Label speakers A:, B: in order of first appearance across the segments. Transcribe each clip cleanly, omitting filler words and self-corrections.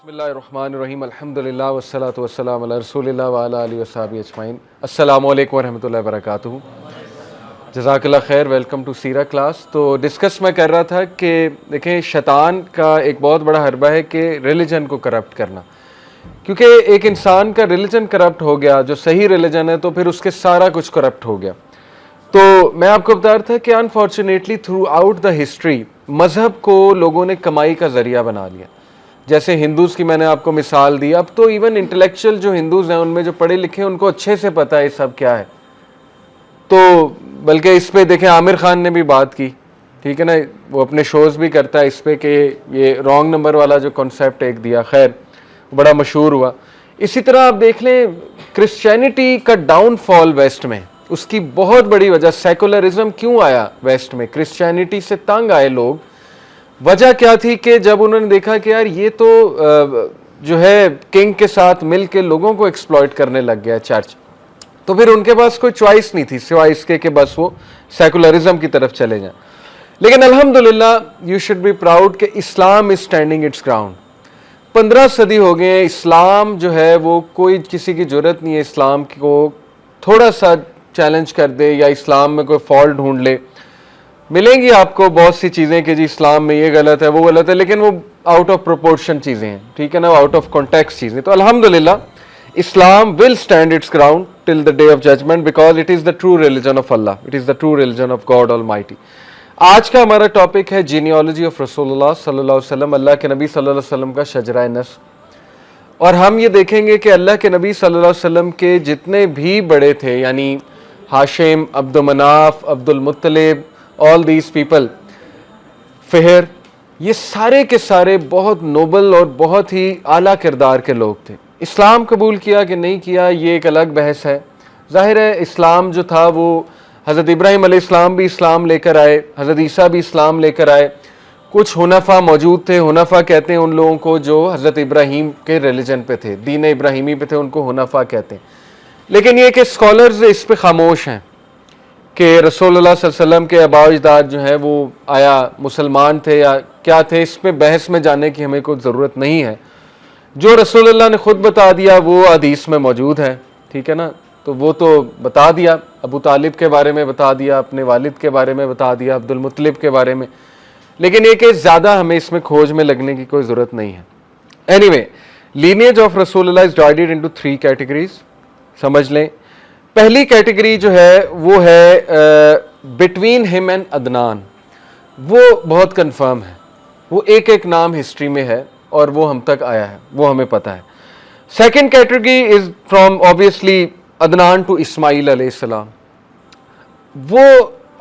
A: بسم اللہ الرحمن الرحیم الحمدللہ والصلاۃ والسلام علی رسول اللہ وعلی آلہ وصحبہ اجمعین. السلام علیکم ورحمۃ اللہ وبرکاتہ. جزاک اللہ خیر. Welcome to Seerah class. تو ڈسکس میں کر رہا تھا کہ دیکھیں شیطان کا ایک بہت بڑا حربہ ہے کہ ریلیجن کو کرپٹ کرنا، کیونکہ ایک انسان کا ریلیجن کرپٹ ہو گیا جو صحیح ریلیجن ہے تو پھر اس کے سارا کچھ کرپٹ ہو گیا. تو میں آپ کو بتا رہا تھا کہ unfortunately through out the history مذہب کو لوگوں نے کمائی کا ذریعہ بنا لیا. جیسے ہندوز کی میں نے آپ کو مثال دی، اب تو ایون انٹلیکچوئل جو ہندوز ہیں ان میں جو پڑھے لکھے ہیں ان کو اچھے سے پتہ ہے سب کیا ہے. تو بلکہ اس پہ دیکھیں عامر خان نے بھی بات کی، ٹھیک ہے نا، وہ اپنے شوز بھی کرتا ہے اس پہ کہ یہ رانگ نمبر والا جو کنسیپٹ ایک دیا، خیر بڑا مشہور ہوا. اسی طرح آپ دیکھ لیں کرسچینٹی کا ڈاؤن فال ویسٹ میں، اس کی بہت بڑی وجہ سیکولرزم کیوں آیا ویسٹ میں، کرسچینٹی سے تنگ آئے لوگ. وجہ کیا تھی کہ جب انہوں نے دیکھا کہ یار یہ تو جو ہے کنگ کے ساتھ مل کے لوگوں کو ایکسپلائٹ کرنے لگ گیا چرچ، تو پھر ان کے پاس کوئی چوائس نہیں تھی سوائے اس کے کہ بس وہ سیکولرزم کی طرف چلے جائیں. لیکن الحمدللہ یو شوڈ بی پراؤڈ کہ اسلام از اسٹینڈنگ اٹس گراؤنڈ. 15 صدی ہو گئے ہیں، اسلام جو ہے وہ کوئی کسی کی جرت نہیں ہے اسلام کو تھوڑا سا چیلنج کر دے یا اسلام میں کوئی فالٹ ڈھونڈ لے. ملیں گی آپ کو بہت سی چیزیں کہ جی اسلام میں یہ غلط ہے وہ غلط ہے، لیکن وہ آؤٹ آف پروپورشن چیزیں ہیں، ٹھیک ہے نا، آؤٹ آف کانٹیکسٹ چیزیں. تو الحمدللہ Islam will stand its ground till the day of judgement because it is the true religion of Allah, it is the true religion of God Almighty. آج کا ہمارا ٹاپک ہے جینیالوجی آف رسول اللہ صلی اللہ علیہ وسلم، اللہ کے نبی صلی اللہ علیہ وسلم کا شجرہ نسب. اور ہم یہ دیکھیں گے کہ اللہ کے نبی صلی اللہ علیہ وسلم کے جتنے بھی بڑے تھے، یعنی ہاشم، عبد مناف، عبد المطلب، all these people، فہر، یہ سارے کے سارے بہت نوبل اور بہت ہی اعلیٰ کردار کے لوگ تھے. اسلام قبول کیا کہ نہیں کیا یہ ایک الگ بحث ہے. ظاہر ہے اسلام جو تھا وہ حضرت ابراہیم علیہ السلام بھی اسلام لے کر آئے، حضرت عیسیٰ بھی اسلام لے کر آئے. کچھ حنفاء موجود تھے، حنفاء کہتے ہیں ان لوگوں کو جو حضرت ابراہیم کے ریلیجن پہ تھے، دین ابراہیمی پہ تھے، ان کو حنفاء کہتے ہیں. لیکن یہ کہ اسکالرز اس پہ خاموش ہیں کہ رسول اللہ صلی اللہ علیہ وسلم کے آباء و اجداد جو ہیں وہ آیا مسلمان تھے یا کیا تھے، اس پہ بحث میں جانے کی ہمیں کوئی ضرورت نہیں ہے. جو رسول اللہ نے خود بتا دیا وہ حدیث میں موجود ہے، ٹھیک ہے نا، تو وہ تو بتا دیا. ابو طالب کے بارے میں بتا دیا، اپنے والد کے بارے میں بتا دیا، عبد المطلب کے بارے میں. لیکن یہ کہ زیادہ ہمیں اس میں کھوج میں لگنے کی کوئی ضرورت نہیں ہے. اینی وے، لینیج آف رسول اللہ از ڈیوائڈیڈ انٹو 3 کیٹیگریز. سمجھ لیں، پہلی کیٹیگری جو ہے وہ ہے بٹوین ہم اینڈ عدنان. وہ بہت کنفرم ہے، وہ ایک ایک نام ہسٹری میں ہے اور وہ ہم تک آیا ہے، وہ ہمیں پتہ ہے. Second category is from obviously Adnan to Ismail علیہ السلام. وہ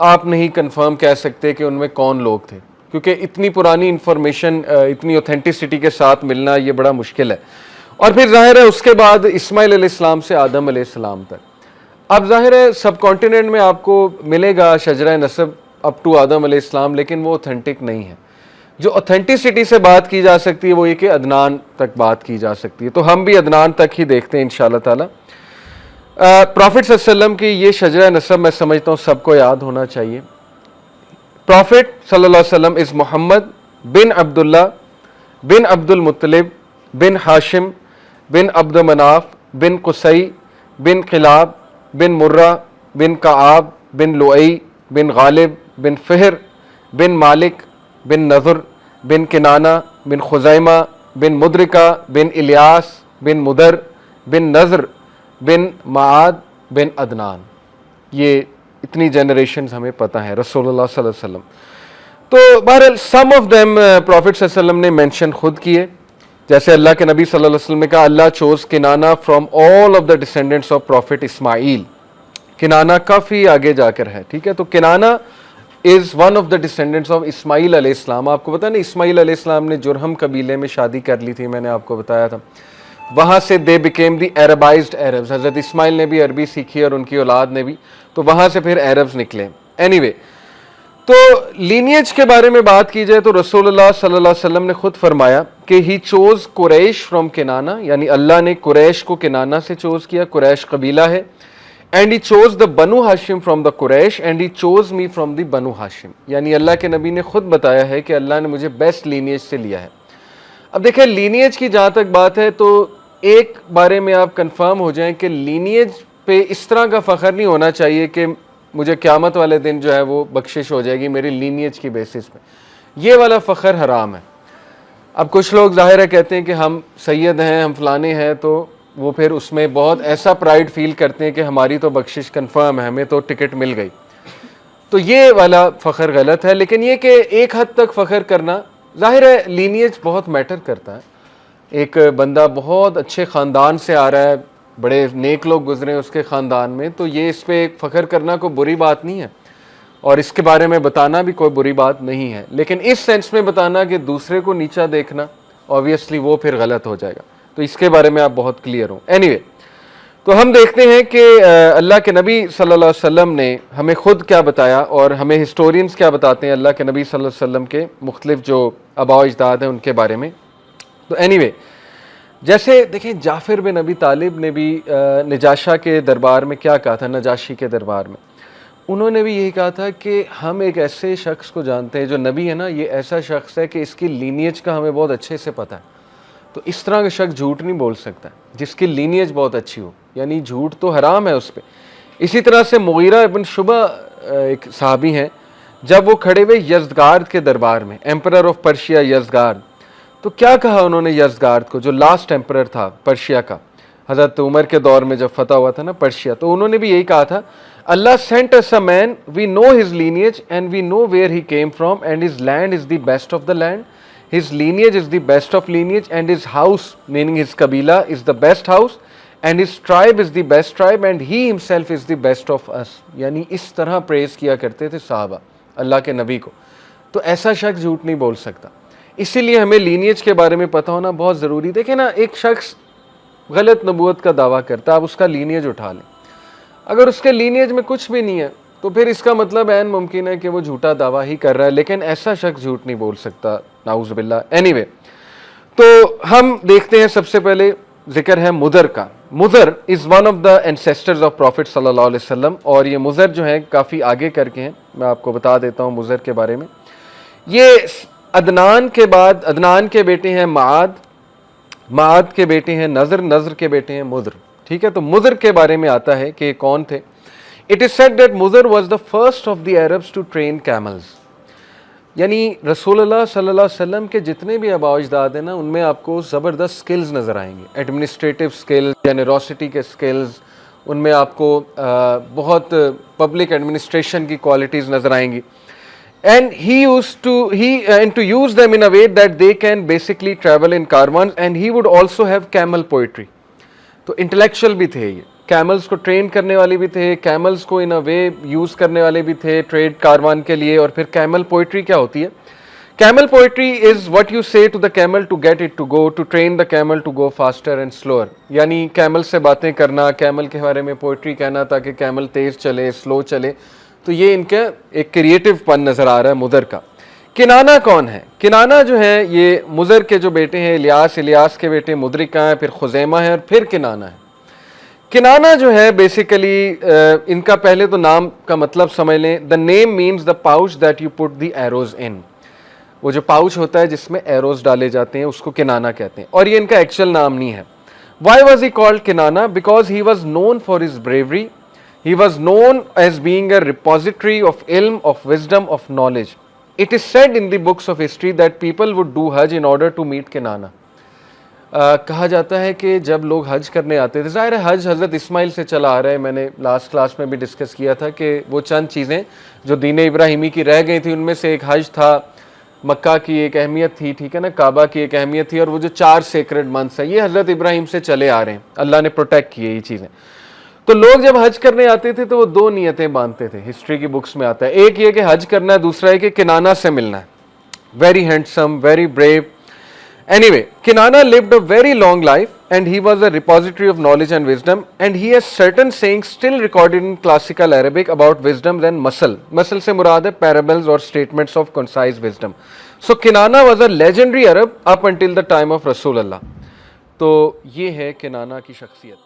A: آپ نہیں کنفرم کہہ سکتے کہ ان میں کون لوگ تھے، کیونکہ اتنی پرانی انفارمیشن اتنی اوتھینٹسٹی کے ساتھ ملنا یہ بڑا مشکل ہے. اور پھر ظاہر ہے اس کے بعد اسماعیل علیہ السلام سے آدم علیہ السلام تک. اب ظاہر ہے سب کانٹیننٹ میں آپ کو ملے گا شجرہ نسب اپ ٹو آدم علیہ السلام، لیکن وہ اوتھینٹک نہیں ہے. جو اوتھینٹسٹی سے بات کی جا سکتی ہے وہ یہ کہ عدنان تک بات کی جا سکتی ہے. تو ہم بھی عدنان تک ہی دیکھتے ہیں انشاءاللہ تعالی. پروفٹ صلی اللہ علیہ وسلم کی یہ شجرہ نسب میں سمجھتا ہوں سب کو یاد ہونا چاہیے. پروفٹ صلی اللہ علیہ وسلم از محمد بن عبداللہ بن عبد المطلب بن ہاشم بن عبد مناف بن قصی بن قلاب بن مرہ بن کعاب بن لؤی بن غالب بن فہر بن مالک بن نضر بن کنانہ بن خزیمہ بن مدرکہ بن الیاس بن مدر بن نضر بن معاد بن عدنان. یہ اتنی جنریشنز ہمیں پتہ ہے رسول اللہ صلی اللہ علیہ وسلم. تو بہرحال سم آف دیم پروفٹ صلی اللہ علیہ وسلم نے مینشن خود کیے. جیسے اللہ کے نبی صلی اللہ علیہ وسلم نے کہا Allah choose Kinana from all of the descendants of prophet Ismail. Kinana کافی آگے جا کر ہے، ٹھیک ہے. تو Kinana is one of the descendants of Ismail علیہ السلام. آپ کو پتا نا اسماعیل علیہ السلام نے جرہم قبیلے میں شادی کر لی تھی، میں نے آپ کو بتایا تھا. وہاں سے دے بیکیم دی عربائزڈ عربز. حضرت اسماعیل نے بھی عربی سیکھی اور ان کی اولاد نے بھی، تو وہاں سے پھر عربز نکلے. اینی وے، تو لینیج کے بارے میں بات کی جائے تو رسول اللہ صلی اللہ علیہ وسلم نے خود فرمایا کہ ہی چوز قریش فرام کنانہ، یعنی اللہ نے قریش کو کنانہ سے چوز کیا، قریش قبیلہ ہے. And he choose the Banu Hashim from the Quraysh and he choose me from the Banu Hashim. یعنی اللہ کے نبی نے خود بتایا ہے کہ اللہ نے مجھے بیسٹ لینیج سے لیا ہے. اب دیکھیں لینیج کی جہاں تک بات ہے تو ایک بارے میں آپ کنفرم ہو جائیں کہ لینیج پہ اس طرح کا فخر نہیں ہونا چاہیے کہ مجھے قیامت والے دن جو ہے وہ بخشش ہو جائے گی میری لینیج کی بیسس پہ. یہ والا فخر حرام ہے. اب کچھ لوگ ظاہر ہے کہتے ہیں کہ ہم سید ہیں, ہم فلانے ہیں, تو وہ پھر اس میں بہت ایسا پرائڈ فیل کرتے ہیں کہ ہماری تو بخشش کنفرم ہے, ہمیں تو ٹکٹ مل گئی. تو یہ والا فخر غلط ہے. لیکن یہ کہ ایک حد تک فخر کرنا, ظاہر ہے لینیج بہت میٹر کرتا ہے. ایک بندہ بہت اچھے خاندان سے آ رہا ہے, بڑے نیک لوگ گزرے اس کے خاندان میں, تو یہ اس پہ ایک فخر کرنا کوئی بری بات نہیں ہے, اور اس کے بارے میں بتانا بھی کوئی بری بات نہیں ہے. لیکن اس سینس میں بتانا کہ دوسرے کو نیچا دیکھنا obviously وہ پھر غلط ہو جائے گا. تو اس کے بارے میں آپ بہت کلیئر ہوں. اینی تو ہم دیکھتے ہیں کہ اللہ کے نبی صلی اللہ علیہ وسلم نے ہمیں خود کیا بتایا, اور ہمیں ہسٹورینز کیا بتاتے ہیں اللہ کے نبی صلی اللہ علیہ وسلم کے مختلف جو آباء و اجداد ہیں ان کے بارے میں. تو اینی جیسے دیکھیں جعفر بن ابی طالب نے بھی نجاشہ کے دربار میں کیا کہا تھا, نجاشی کے دربار میں انہوں نے بھی یہی کہا تھا کہ ہم ایک ایسے شخص کو جانتے ہیں جو نبی ہے نا, یہ ایسا شخص ہے کہ اس کی لینیج کا ہمیں بہت اچھے سے پتہ ہے. تو اس طرح کا شخص جھوٹ نہیں بول سکتا جس کی لینیج بہت اچھی ہو, یعنی جھوٹ تو حرام ہے اس پہ. اسی طرح سے مغیرہ ابن شعبہ ایک صحابی ہیں, جب وہ کھڑے ہوئے یزدگارد کے دربار میں, ایمپرر آف پرشیا یزدگارد, تو کیا کہا انہوں نے یزدگارد کو, جو لاسٹ ایمپرر تھا پرشیا کا, حضرت عمر کے دور میں جب فتح ہوا تھا نا پرشیا, تو انہوں نے بھی یہی کہا تھا Allah sent us a man, we know his lineage and we know where he came from, and his land is the best of the land, his lineage is the best of lineage, and his house, meaning his kabila, is the best house, and his tribe is the best tribe, and he himself is the best of us. یعنی اس طرح پریز کیا کرتے تھے صحابہ اللہ کے نبی کو. تو ایسا شخص جھوٹ نہیں بول سکتا. اسی لیے ہمیں لینیج کے بارے میں پتہ ہونا بہت ضروری. دیکھیں نا, ایک شخص غلط نبوت کا دعویٰ کرتا ہے, آپ اس کا لینیج اٹھا لیں, اگر اس کے لینیج میں کچھ بھی نہیں ہے تو پھر اس کا مطلب عین ممکن ہے کہ وہ جھوٹا دعویٰ ہی کر رہا ہے. لیکن ایسا شخص جھوٹ نہیں بول سکتا, نعوذ باللہ. اینی تو ہم دیکھتے ہیں سب سے پہلے ذکر ہے مضر کا. Mudar is one of the ancestors of prophet صلی اللہ علیہ وسلم, اور یہ مضر جو ہیں کافی آگے کر کے ہیں. میں آپ کو بتا دیتا ہوں مضر کے بارے میں. یہ عدنان کے بعد, عدنان کے بیٹے ہیں معاد, معاد کے بیٹے ہیں نضر, نضر کے بیٹے ہیں مضر. ٹھیک ہے, تو مضر کے بارے میں آتا ہے کہ کون تھے. It is said that Mudar was the first of the Arabs to train camels. یعنی رسول اللہ صلی اللہ علیہ وسلم کے جتنے بھی آباء و اجداد ہیں نا, ان میں آپ کو زبردست سکلز نظر آئیں گے. ایڈمنسٹریٹو سکلز, جنروسٹی کے سکلز, ان میں آپ کو بہت پبلک ایڈمنسٹریشن کی کوالٹیز نظر آئیں گی. And he used to use them in a way that they can basically travel in caravans, and he would also have camel poetry. تو انٹلیکچوئل بھی تھے, یہ کیملز کو ٹرین کرنے والے بھی تھے, کیملز کو ان اے وے یوز کرنے والے بھی تھے ٹریڈ کاروان کے لیے. اور پھر کیمل پوئٹری کیا ہوتی ہے؟ Camel poetry is what you say to the camel to get it to go, to train the camel to go faster and slower. یعنی کیمل سے باتیں کرنا, کیمل کے بارے میں پوئٹری کہنا تاکہ کیمل تیز چلے, سلو چلے. تو یہ ان کا ایک کریٹو پن نظر آ رہا ہے مضر کا. کنانا کون ہے؟ کنانا جو ہے یہ مضر کے جو بیٹے ہیں الیاس, الیاس کے بیٹے مدرکہ ہیں, پھر خزیمہ ہے, اور پھر کنانا ہے. کنانا جو ہے بیسیکلی ان کا پہلے تو نام کا مطلب سمجھ لیں. The name means the pouch that you put the arrows in. وہ جو پاؤچ ہوتا ہے جس میں ایروز ڈالے جاتے ہیں اس کو کنانا کہتے ہیں, اور یہ ان کا ایکچوئل نام نہیں ہے. Why was he called Kanana? Because he was known for his bravery, he was known as being a repository of علم, of wisdom, of knowledge. It is said in the books of history that people would do Hajj in order to meet Kinana. کہا جاتا ہے کہ جب لوگ حج کرنے آتے تھے, ظاہر ہے حج حضرت اسماعیل سے چلا آ رہا ہے, میں نے لاسٹ کلاس میں بھی ڈسکس کیا تھا کہ وہ چند چیزیں جو دین ابراہیمی کی رہ گئی تھیں ان میں سے ایک حج تھا, مکہ کی ایک اہمیت تھی, ٹھیک ہے نا, کعبہ کی ایک اہمیت تھی, اور وہ جو 4 سیکرڈ منتھس ہیں یہ حضرت ابراہیم سے چلے آ رہے ہیں, اللہ نے پروٹیکٹ کیے یہ چیزیں. تو لوگ جب حج کرنے آتے تھے تو وہ 2 نیتیں باندھتے تھے, ہسٹری کی بکس میں آتا ہے. ایک یہ کہ حج کرنا ہے, دوسرا ہے کہ کنانا سے ملنا ہے. Very handsome, very brave. Anyway, Kinana lived a very long life and he was a repository of knowledge and wisdom, and he has certain sayings still recorded in classical Arabic about wisdom and masal. Masal se murad hai parables or statements of concise wisdom. So Kinana was a legendary Arab up until the time of Rasulullah. تو یہ ہے کنانا کی شخصیت.